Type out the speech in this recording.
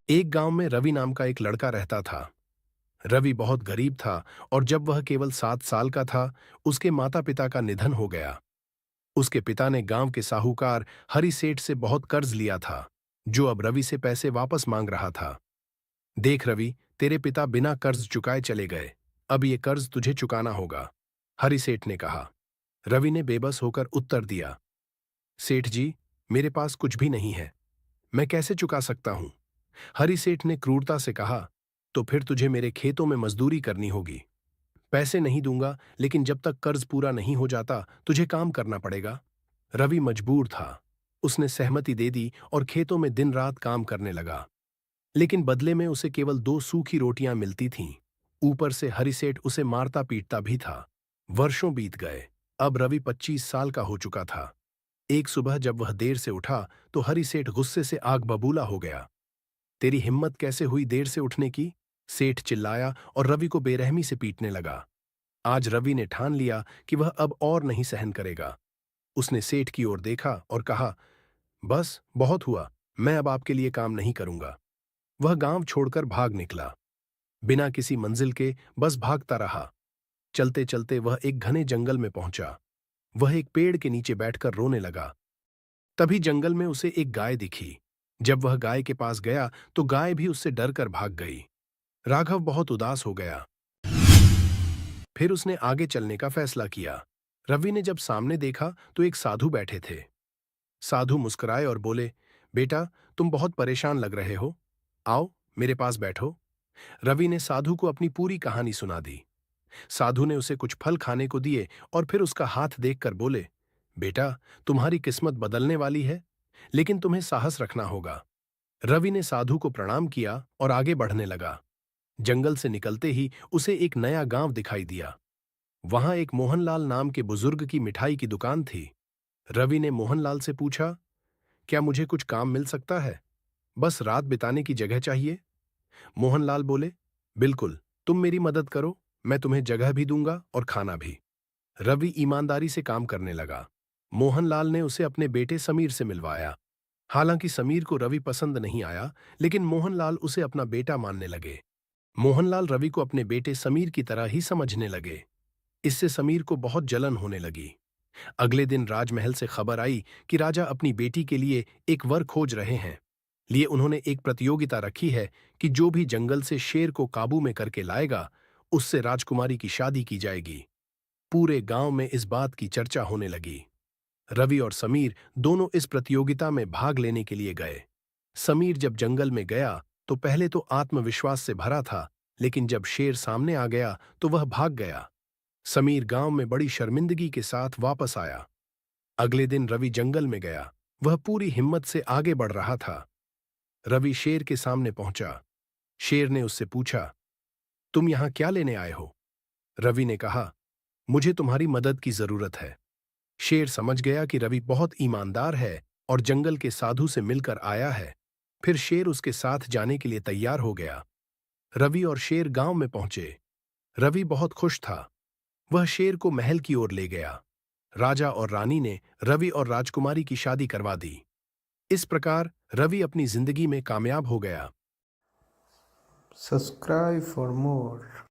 एक गांव में रवि नाम का एक लड़का रहता था। रवि बहुत गरीब था और जब वह केवल 7 साल का था, उसके माता पिता का निधन हो गया। उसके पिता ने गांव के साहूकार हरि सेठ से बहुत कर्ज लिया था, जो अब रवि से पैसे वापस मांग रहा था। देख रवि, तेरे पिता बिना कर्ज चुकाए चले गए। अब ये कर्ज तुझे चुकाना होगा, हरि सेठ ने कहा। रवि ने बेबस होकर उत्तर दिया, सेठ जी, मेरे पास कुछ भी नहीं है, मैं कैसे चुका सकता हूं? हरि सेठ ने क्रूरता से कहा, तो फिर तुझे मेरे खेतों में मजदूरी करनी होगी। पैसे नहीं दूंगा, लेकिन जब तक कर्ज पूरा नहीं हो जाता तुझे काम करना पड़ेगा। रवि मजबूर था। उसने सहमति दे दी और खेतों में दिन रात काम करने लगा। लेकिन बदले में उसे केवल 2 सूखी रोटियां मिलती थीं। ऊपर से हरि सेठ उसे मारता पीटता भी था। वर्षों बीत गए। अब रवि 25 साल का हो चुका था। एक सुबह जब वह देर से उठा तो हरि सेठ गुस्से से आग बबूला हो गया। तेरी हिम्मत कैसे हुई देर से उठने की? सेठ चिल्लाया और रवि को बेरहमी से पीटने लगा। आज रवि ने ठान लिया कि वह अब और नहीं सहन करेगा। उसने सेठ की ओर देखा और कहा, बस बहुत हुआ, मैं अब आपके लिए काम नहीं करूंगा। वह गांव छोड़कर भाग निकला, बिना किसी मंजिल के बस भागता रहा। चलते चलते वह एक घने जंगल में पहुंचा। वह एक पेड़ के नीचे बैठकर रोने लगा। तभी जंगल में उसे एक गाय दिखी। जब वह गाय के पास गया तो गाय भी उससे डरकर भाग गई। राघव बहुत उदास हो गया। फिर उसने आगे चलने का फैसला किया। रवि ने जब सामने देखा तो एक साधु बैठे थे। साधु मुस्कुराए और बोले, बेटा, तुम बहुत परेशान लग रहे हो, आओ मेरे पास बैठो। रवि ने साधु को अपनी पूरी कहानी सुना दी। साधु ने उसे कुछ फल खाने को दिए और फिर उसका हाथ देखकर बोले, बेटा, तुम्हारी किस्मत बदलने वाली है, लेकिन तुम्हें साहस रखना होगा। रवि ने साधु को प्रणाम किया और आगे बढ़ने लगा। जंगल से निकलते ही उसे एक नया गांव दिखाई दिया। वहां एक मोहनलाल नाम के बुजुर्ग की मिठाई की दुकान थी। रवि ने मोहनलाल से पूछा, क्या मुझे कुछ काम मिल सकता है? बस रात बिताने की जगह चाहिए। मोहनलाल बोले, बिल्कुल, तुम मेरी मदद करो, मैं तुम्हें जगह भी दूंगा और खाना भी। रवि ईमानदारी से काम करने लगा। मोहनलाल ने उसे अपने बेटे समीर से मिलवाया। हालांकि समीर को रवि पसंद नहीं आया, लेकिन मोहनलाल उसे अपना बेटा मानने लगे। मोहनलाल रवि को अपने बेटे समीर की तरह ही समझने लगे। इससे समीर को बहुत जलन होने लगी। अगले दिन राजमहल से खबर आई कि राजा अपनी बेटी के लिए एक वर खोज रहे हैं। लिए उन्होंने एक प्रतियोगिता रखी है कि जो भी जंगल से शेर को काबू में करके लाएगा, उससे राजकुमारी की शादी की जाएगी। पूरे गांव में इस बात की चर्चा होने लगी। रवि और समीर दोनों इस प्रतियोगिता में भाग लेने के लिए गए। समीर जब जंगल में गया तो पहले तो आत्मविश्वास से भरा था, लेकिन जब शेर सामने आ गया तो वह भाग गया। समीर गांव में बड़ी शर्मिंदगी के साथ वापस आया। अगले दिन रवि जंगल में गया। वह पूरी हिम्मत से आगे बढ़ रहा था। रवि शेर के सामने पहुंचा। शेर ने उससे पूछा, तुम यहां क्या लेने आए हो? रवि ने कहा, मुझे तुम्हारी मदद की जरूरत है। शेर समझ गया कि रवि बहुत ईमानदार है और जंगल के साधु से मिलकर आया है। फिर शेर उसके साथ जाने के लिए तैयार हो गया। रवि और शेर गांव में पहुंचे। रवि बहुत खुश था। वह शेर को महल की ओर ले गया। राजा और रानी ने रवि और राजकुमारी की शादी करवा दी। इस प्रकार रवि अपनी जिंदगी में कामयाब हो गया। Subscribe for more.